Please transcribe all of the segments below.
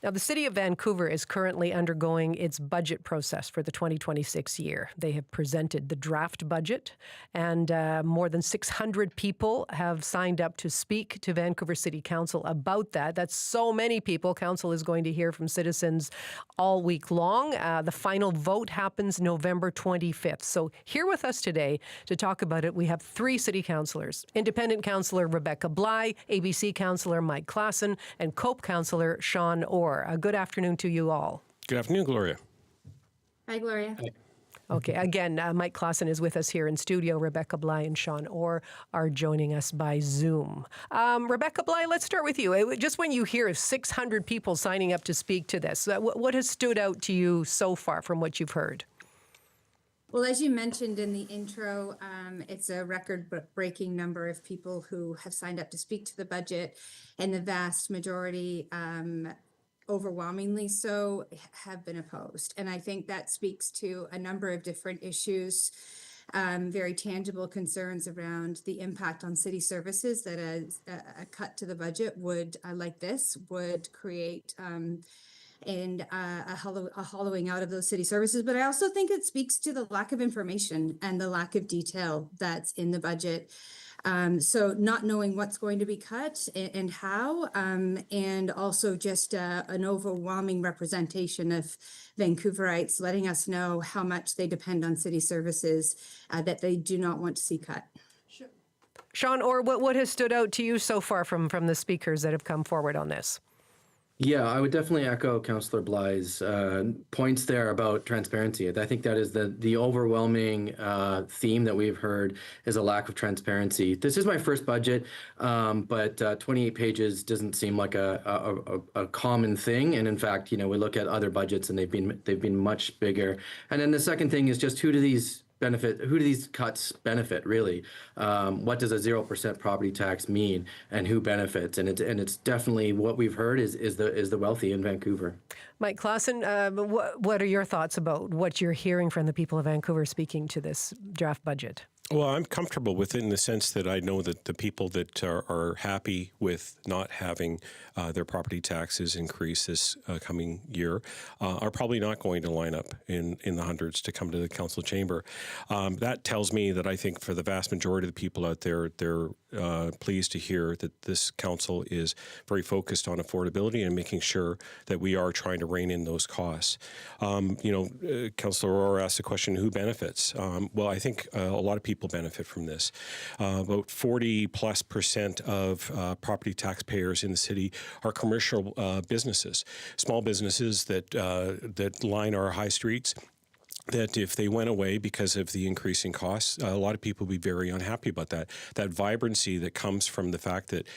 Now, the City of Vancouver is currently undergoing its budget process for the 2026 year. They have presented the draft budget, and more than 600 people have signed up to speak to Vancouver City Council about that. That's so many people. Council is going to hear from citizens all week long. The final vote happens November 25th. So here with us today to talk about it, we have three city councillors: Independent Councillor Rebecca Bligh, ABC Councillor Mike Klassen, and COPE Councillor Sean Orr. Good afternoon to you all. Good afternoon, Gloria. Hi, Gloria. Hi. Okay, again, Mike Klassen is with us here in studio. Rebecca Bligh and Sean Orr are joining us by Zoom. Rebecca Bligh, let's start with you. Just when you hear 600 people signing up to speak to this, what has stood out to you so far from what you've heard? Well, as you mentioned in the intro, it's a record-breaking number of people who have signed up to speak to the budget, and the vast majority, overwhelmingly so, have been opposed. And I think that speaks to a number of different issues, very tangible concerns around the impact on city services that a cut to the budget would, like this, would create, and a hollowing out of those city services. But I also think it speaks to the lack of information and the lack of detail that's in the budget. So not knowing what's going to be cut and how, and also just an overwhelming representation of Vancouverites letting us know how much they depend on city services that they do not want to see cut. Sure. Sean Orr, what has stood out to you so far from the speakers that have come forward on this? Yeah, I would definitely echo Councillor Bligh's points there about transparency. I think that is the overwhelming theme that we've heard is a lack of transparency. This is my first budget, but 28 pages doesn't seem like a common thing. And in fact, we look at other budgets and they've been much bigger. And then the second thing is just who do these cuts benefit really? What does a 0% property tax mean, and who benefits? And it's definitely what we've heard is the wealthy in Vancouver. Mike Klassen, what are your thoughts about what you're hearing from the people of Vancouver speaking to this draft budget? Well, I'm comfortable with it in the sense that I know that the people that are happy with not having their property taxes increase this coming year are probably not going to line up in the hundreds to come to the council chamber. That tells me that I think for the vast majority of the people out there, they're pleased to hear that this council is very focused on affordability and making sure that we are trying to rein in those costs. Councillor Orr asked the question, who benefits? Well, I think a lot of people benefit from this. About 40+% of property taxpayers in the city are commercial businesses, small businesses that line our high streets, that if they went away because of the increasing costs, a lot of people would be very unhappy about that. That vibrancy that comes from the fact that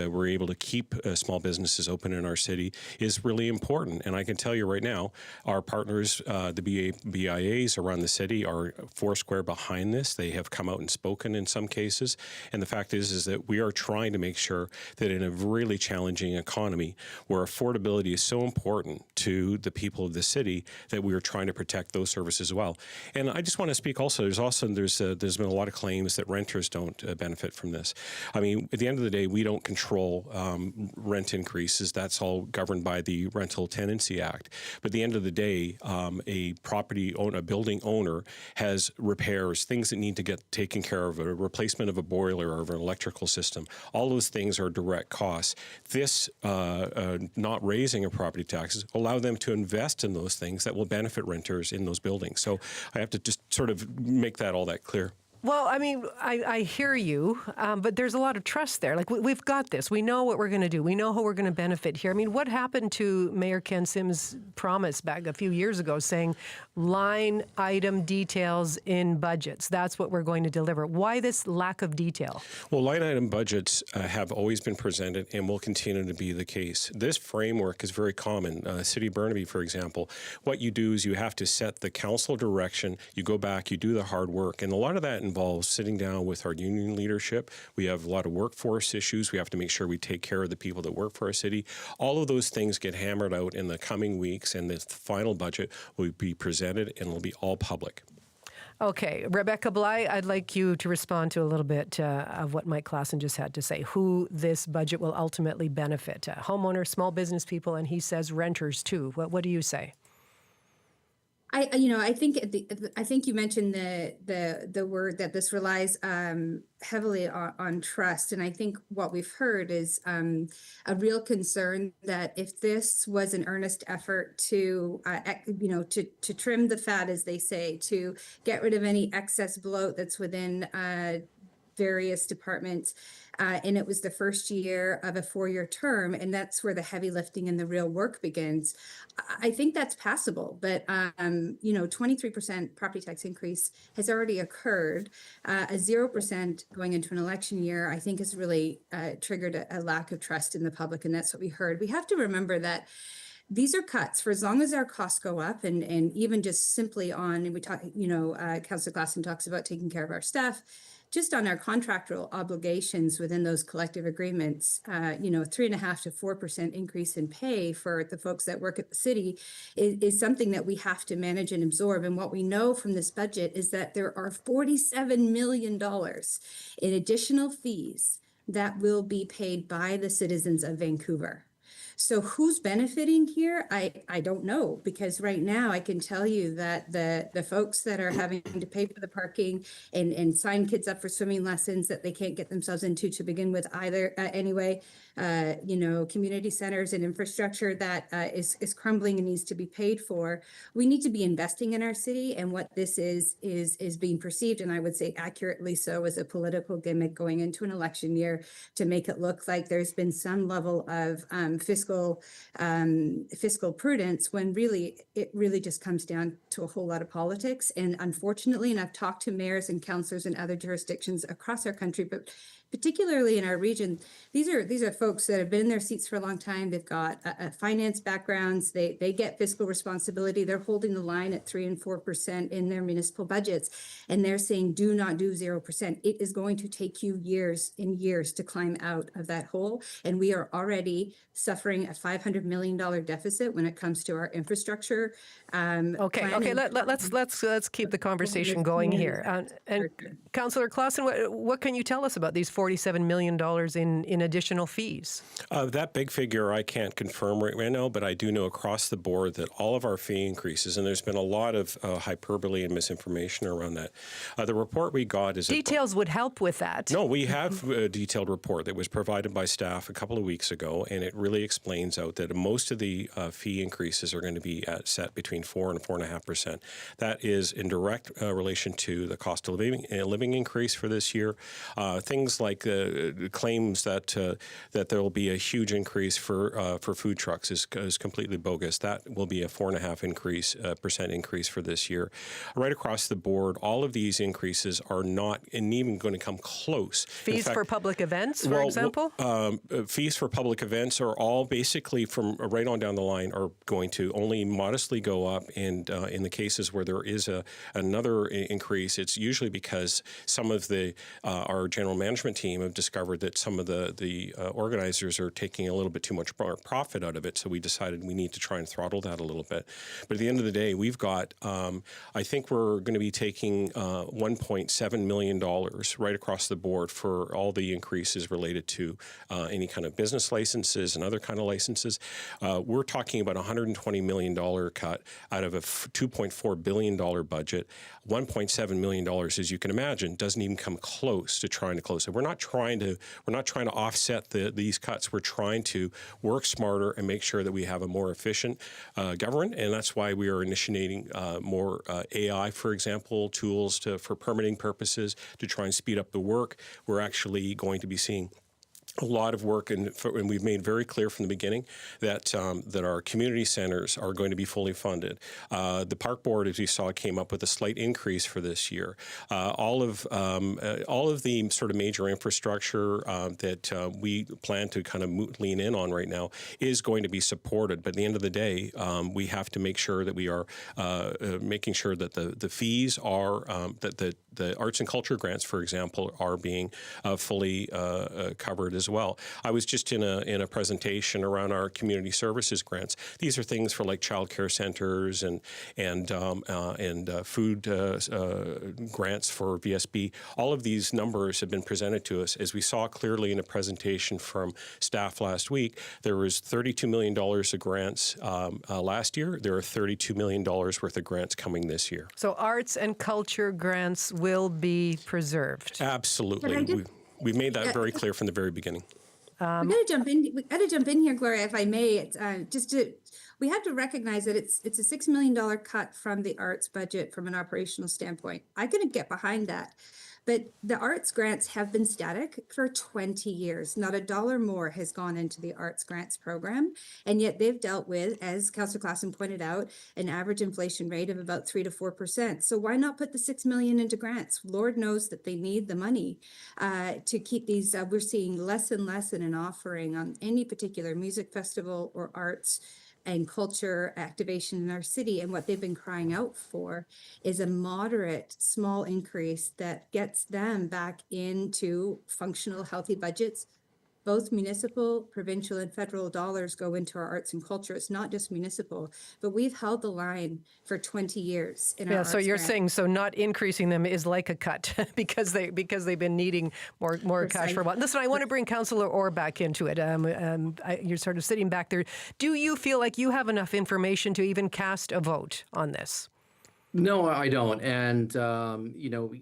we're able to keep small businesses open in our city is really important. And I can tell you right now, our partners, the BIAs around the city, are foursquare behind this. They have come out and spoken in some cases. And the fact is that we are trying to make sure that in a really challenging economy, where affordability is so important to the people of the city, that we are trying to protect those services as well. And I just want to speak also, there's been a lot of claims that renters don't benefit from this. I mean, at the end of the day, we don't control rent increases. That's all governed by the Rental Tenancy Act. But at the end of the day, a building owner has repairs, things that need to get taken care of, a replacement of a boiler or of an electrical system. All those things are direct costs. This not raising of property taxes allow them to invest in those things that will benefit renters in those buildings. So I have to just sort of make all that clear. Well, I mean, I hear you, but there's a lot of trust there. Like, we've got this. We know what we're going to do. We know how we're going to benefit here. I mean, what happened to Mayor Ken Sims' promise back a few years ago saying line item details in budgets? That's what we're going to deliver. Why this lack of detail? Well, line item budgets have always been presented and will continue to be the case. This framework is very common. City of Burnaby, for example, what you do is you have to set the council direction. You go back, you do the hard work, and a lot of that involves sitting down with our union leadership. We have a lot of workforce issues. We have to make sure we take care of the people that work for our city. All of those things get hammered out in the coming weeks, and the final budget will be presented and will be all public. Okay, Rebecca Bligh, I'd like you to respond to a little bit of what Mike Klassen just had to say, who this budget will ultimately benefit. Homeowners, small business people, and he says renters too. What do you say? I think you mentioned the word that this relies heavily on trust, and I think what we've heard is a real concern that if this was an earnest effort to to trim the fat, as they say, to get rid of any excess bloat that's within various departments, and it was the first year of a 4-year term, and that's where the heavy lifting and the real work begins. I think that's passable, but 23% property tax increase has already occurred. A 0% going into an election year, I think, has really triggered a lack of trust in the public, and that's what we heard. We have to remember that these are cuts for as long as our costs go up, and even just simply on, and we talk, Councillor Klassen talks about taking care of our staff. Just on our contractual obligations within those collective agreements, 3.5% to 4% increase in pay for the folks that work at the city is something that we have to manage and absorb. And what we know from this budget is that there are $47 million in additional fees that will be paid by the citizens of Vancouver. So who's benefiting here? I don't know, because right now I can tell you that the folks that are having to pay for the parking and sign kids up for swimming lessons that they can't get themselves into to begin with either anyway, community centers and infrastructure that is crumbling and needs to be paid for. We need to be investing in our city, and what this is being perceived, and I would say accurately so, as a political gimmick going into an election year to make it look like there's been some level of fiscal prudence, when really it really just comes down to a whole lot of politics. And unfortunately, and I've talked to mayors and councillors in other jurisdictions across our country, but particularly in our region, these are folks that have been in their seats for a long time. They've got finance backgrounds. They get fiscal responsibility. They're holding the line at 3% and 4% in their municipal budgets, and they're saying, do not do 0%. It is going to take you years and years to climb out of that hole, and we are already suffering a $500 million deficit when it comes to our infrastructure. Okay. Let's keep the conversation going here. And Councillor Klassen, what can you tell us about these $47 million in additional fees? That big figure I can't confirm right now, but I do know across the board that all of our fee increases, and there's been a lot of hyperbole and misinformation around that. The report we got is... Details would help with that. No, we have a detailed report that was provided by staff a couple of weeks ago, and it really explains out that most of the fee increases are going to be set between 4% and 4.5%. That is in direct relation to the cost of living increase for this year. Things like claims that there will be a huge increase for food trucks is completely bogus. That will be a 4.5% increase for this year. Right across the board, all of these increases are not even going to come close. Fees for public events, for example? Fees for public events are all basically from right on down the line are going to only modestly go up, and in the cases where there is another increase, it's usually because some of our general management team have discovered that some of the organizers are taking a little bit too much profit out of it, so we decided we need to try and throttle that a little bit. But at the end of the day, we've got, I think we're going to be taking $1.7 million right across the board for all the increases related to any kind of business licenses and other kind of licenses. We're talking about a $120 million cut out of a $2.4 billion budget. $1.7 million, as you can imagine, doesn't even come close to trying to close it. We're not trying to offset these cuts. We're trying to work smarter and make sure that we have a more efficient government, and that's why we are initiating more AI, for example, tools for permitting purposes to try and speed up the work. We're actually going to be seeing a lot of work, and we've made very clear from the beginning that our community centers are going to be fully funded. The park board, as you saw, came up with a slight increase for this year. All of the sort of major infrastructure that we plan to kind of lean in on right now is going to be supported. But at the end of the day, we have to make sure that we are making sure that the fees are that the arts and culture grants, for example, are being fully covered as as well. I was just in a presentation around our community services grants. These are things for like childcare centers and food grants for VSB. All of these numbers have been presented to us. As we saw clearly in a presentation from staff last week, there was $32 million of grants last year. There are $32 million worth of grants coming this year. So arts and culture grants will be preserved. Absolutely. We've made that very clear from the very beginning. We got to jump in. We got to jump in here, Gloria, if I may. It's, we have to recognize that it's a $6 million cut from the arts budget from an operational standpoint. I couldn't get behind that. But the arts grants have been static for 20 years. Not a dollar more has gone into the arts grants program. And yet they've dealt with, as Councillor Klassen pointed out, an average inflation rate of about 3 to 4%. So why not put the $6 million into grants? Lord knows that they need the money to keep these. We're seeing less and less in an offering on any particular music festival or arts and culture activation in our city. And what they've been crying out for is a moderate, small increase that gets them back into functional, healthy budgets. Both municipal, provincial, and federal dollars go into our arts and culture. It's not just municipal, but we've held the line for 20 years in our arts so you're grant. saying so not increasing them is like a cut because they've been needing more cash for a while. Listen, I want to bring Councillor Orr back into it. You're sort of sitting back there. Do you feel like you have enough information to even cast a vote on this? No, I don't. And,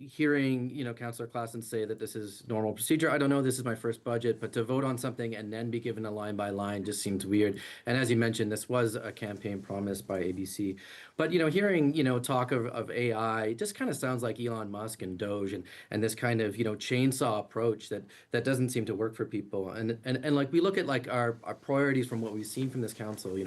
hearing, Councillor Klassen say that this is normal procedure, I don't know, this is my first budget, but to vote on something and then be given a line by line just seems weird. And as you mentioned, this was a campaign promise by ABC. But, hearing, talk of AI just kind of sounds like Elon Musk and Doge and this kind of, chainsaw approach that doesn't seem to work for people. And like we look at like our priorities from what we've seen from this council,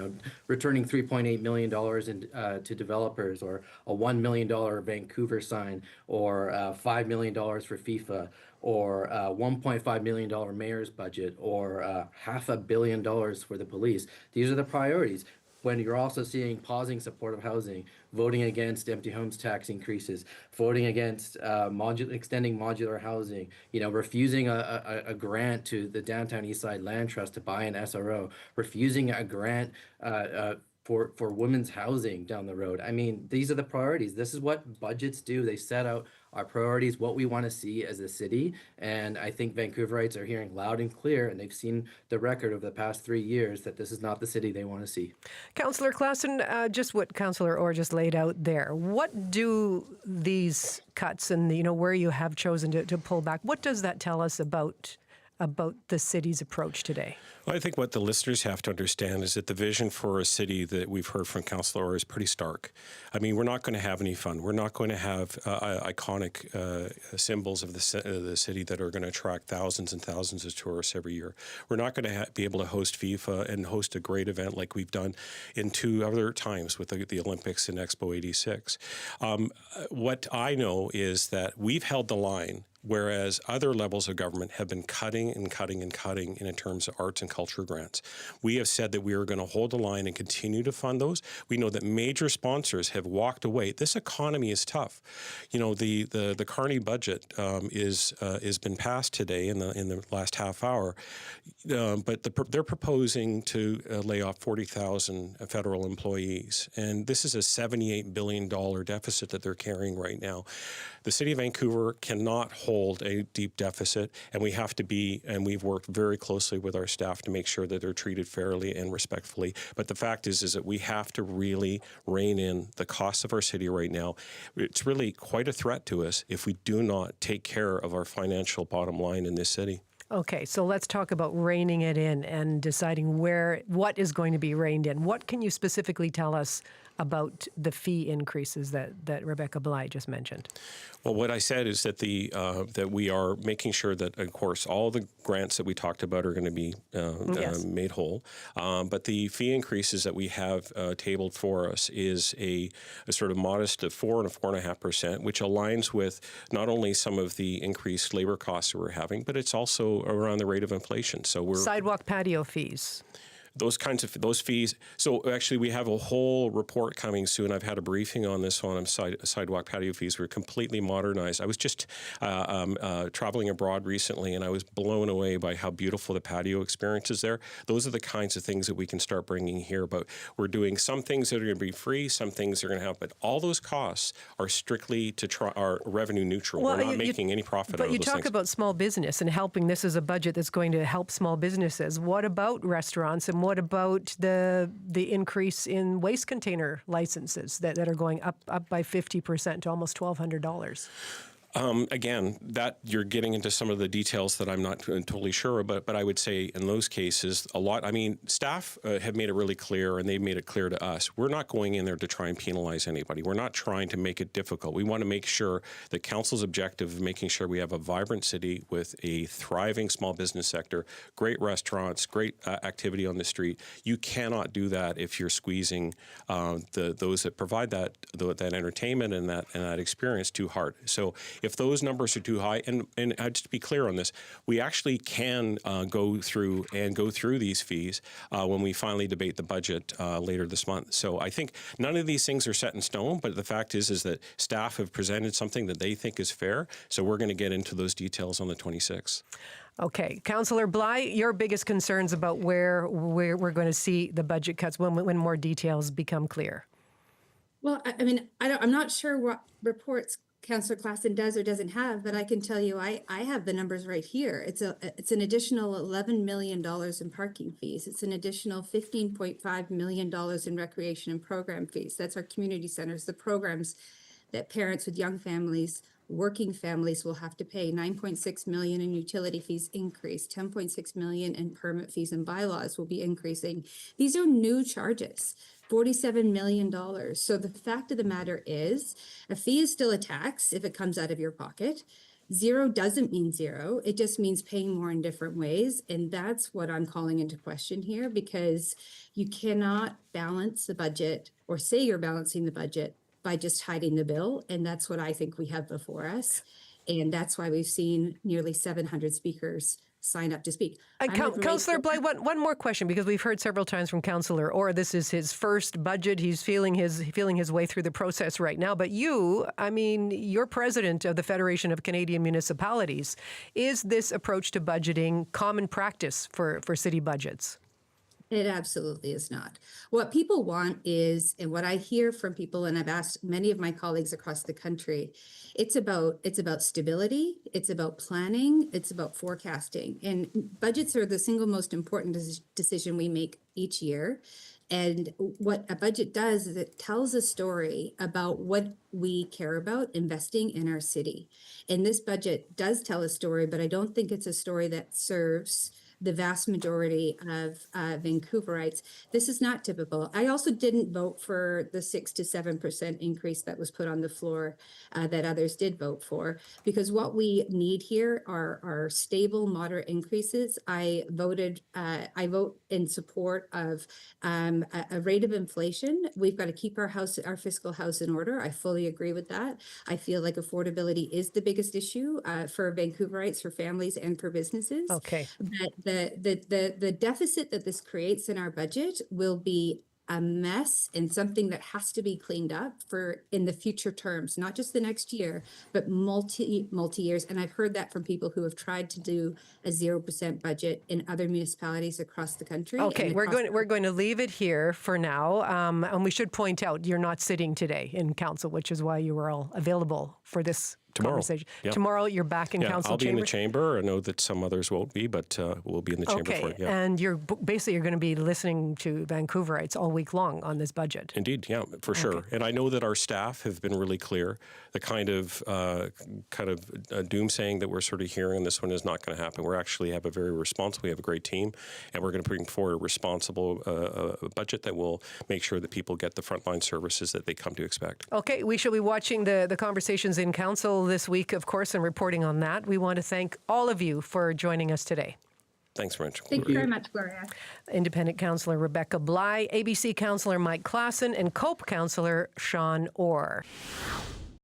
returning $3.8 million to developers, or a $1 million Vancouver sign, or $5 million for FIFA, or $1.5 million mayor's budget, or $500 million for the police. These are the priorities. When you're also seeing pausing supportive housing, voting against empty homes tax increases, voting against extending modular housing, refusing a grant to the Downtown Eastside Land Trust to buy an SRO, refusing a grant for women's housing down the road. I mean, these are the priorities. This is what budgets do. They set out our priorities, what we want to see as a city. And I think Vancouverites are hearing loud and clear, and they've seen the record over the past 3 years that this is not the city they want to see. Councillor Klassen, just what Councillor Orr just laid out there. What do these cuts and, where you have chosen to pull back, what does that tell us about the city's approach today? Well, I think what the listeners have to understand is that the vision for a city that we've heard from Councillor Orr is pretty stark. I mean, we're not going to have any fun. We're not going to have iconic symbols of the city that are going to attract thousands and thousands of tourists every year. We're not going to be able to host FIFA and host a great event like we've done in 2 other times with the Olympics and Expo 86. What I know is that we've held the line, whereas other levels of government have been cutting and cutting and cutting in terms of arts and culture grants. We have said that we are going to hold the line and continue to fund those. We know that major sponsors have walked away. This economy is tough. The Carney budget is been passed today in the last half hour, but they're proposing to lay off 40,000 federal employees, and this is a $78 billion deficit that they're carrying right now. The City of Vancouver cannot hold a deep deficit, and we have to be, and we've worked very closely with our staff to make sure that they're treated fairly and respectfully. But the fact is that we have to really rein in the costs of our city right now. It's really quite a threat to us if we do not take care of our financial bottom line in this city. Okay, so let's talk about reining it in and deciding what is going to be reined in. What can you specifically tell us about the fee increases that Rebecca Bligh just mentioned? Well, what I said is that that we are making sure that, of course, all the grants that we talked about are going to be made whole. But the fee increases that we have tabled for us is a sort of modest of 4 and 4.5%, which aligns with not only some of the increased labor costs that we're having, but it's also around the rate of inflation. So we're sidewalk patio fees. those kinds of those fees. So actually, we have a whole report coming soon. I've had a briefing on this one. Sidewalk patio fees were completely modernized. I was just traveling abroad recently, and I was blown away by how beautiful the patio experience is there. Those are the kinds of things that we can start bringing here. But we're doing some things that are going to be free, some things are going to have, but all those costs are strictly are revenue neutral. Well, we're not making any profit out of those things. But you talk about small business and helping. This is a budget that's going to help small businesses. What about restaurants, and what about the increase in waste container licenses that are going up by 50% to almost $1,200? Again, that you're getting into some of the details that I'm not totally sure about, but I would say in those cases, a lot, I mean, staff have made it really clear, and they've made it clear to us, we're not going in there to try and penalize anybody. We're not trying to make it difficult. We want to make sure that council's objective of making sure we have a vibrant city with a thriving small business sector, great restaurants, great activity on the street. You cannot do that if you're squeezing those that provide that entertainment and that experience too hard. So if those numbers are too high, and just to be clear on this, we actually can go through these fees when we finally debate the budget later this month. So I think none of these things are set in stone, but the fact is that staff have presented something that they think is fair. So we're going to get into those details on the 26th. Okay. Councillor Bligh, your biggest concerns about where we're going to see the budget cuts when more details become clear? Well, I mean, I'm not sure what reports Councillor Klassen does or doesn't have, but I can tell you I have the numbers right here. It's an additional $11 million in parking fees. It's an additional $15.5 million in recreation and program fees. That's our community centers, the programs that parents with young families, working families will have to pay. 9.6 million in utility fees increase, 10.6 million in permit fees and bylaws will be increasing. These are new charges. $47 million. So the fact of the matter is, a fee is still a tax if it comes out of your pocket. Zero doesn't mean zero. It just means paying more in different ways. And that's what I'm calling into question here, because you cannot balance the budget or say you're balancing the budget by just hiding the bill. And that's what I think we have before us. And that's why we've seen nearly 700 speakers sign up to speak. Councillor Bligh, one more question, because we've heard several times from Councillor Orr, this is his first budget. He's feeling his way through the process right now. But you're president of the Federation of Canadian Municipalities. Is this approach to budgeting common practice for city budgets? It absolutely is not. What people want is, and what I hear from people, and I've asked many of my colleagues across the country, it's about stability, it's about planning, it's about forecasting. And budgets are the single most important decision we make each year. And what a budget does is it tells a story about what we care about investing in our city. And this budget does tell a story, but I don't think it's a story that serves the vast majority of Vancouverites. This is not typical. I also didn't vote for the 6 to 7% increase that was put on the floor that others did vote for, because what we need here are stable, moderate increases. I vote in support of a rate of inflation. We've got to keep our fiscal house in order. I fully agree with that. I feel like affordability is the biggest issue for Vancouverites, for families, and for businesses. Okay. But the deficit that this creates in our budget will be a mess and something that has to be cleaned up for in the future terms, not just the next year, but multi years. And I've heard that from people who have tried to do a 0% budget in other municipalities across the country. Okay, we're going to leave it here for now. And we should point out you're not sitting today in council, which is why you were all available for this conversation. Yeah. Tomorrow you're back in council I'll be chamber. in the chamber. I know that some others won't be, but we'll be in the chamber for it. Yeah. And you're going to be listening to Vancouverites all week long on this budget. Indeed, yeah, for sure. And I know that our staff have been really clear. The kind of doomsaying that we're sort of hearing on this one is not going to happen. We actually have a very responsible, we have a great team, and we're going to bring forward a responsible budget that will make sure that people get the frontline services that they come to expect. Okay, we shall be watching the conversations in council this week, of course, and reporting on that. We want to thank all of you for joining us today. Thanks very much. Thank you very much, Gloria. Independent Councillor Rebecca Bligh, ABC Councillor Mike Klassen, and COPE Councillor Sean Orr.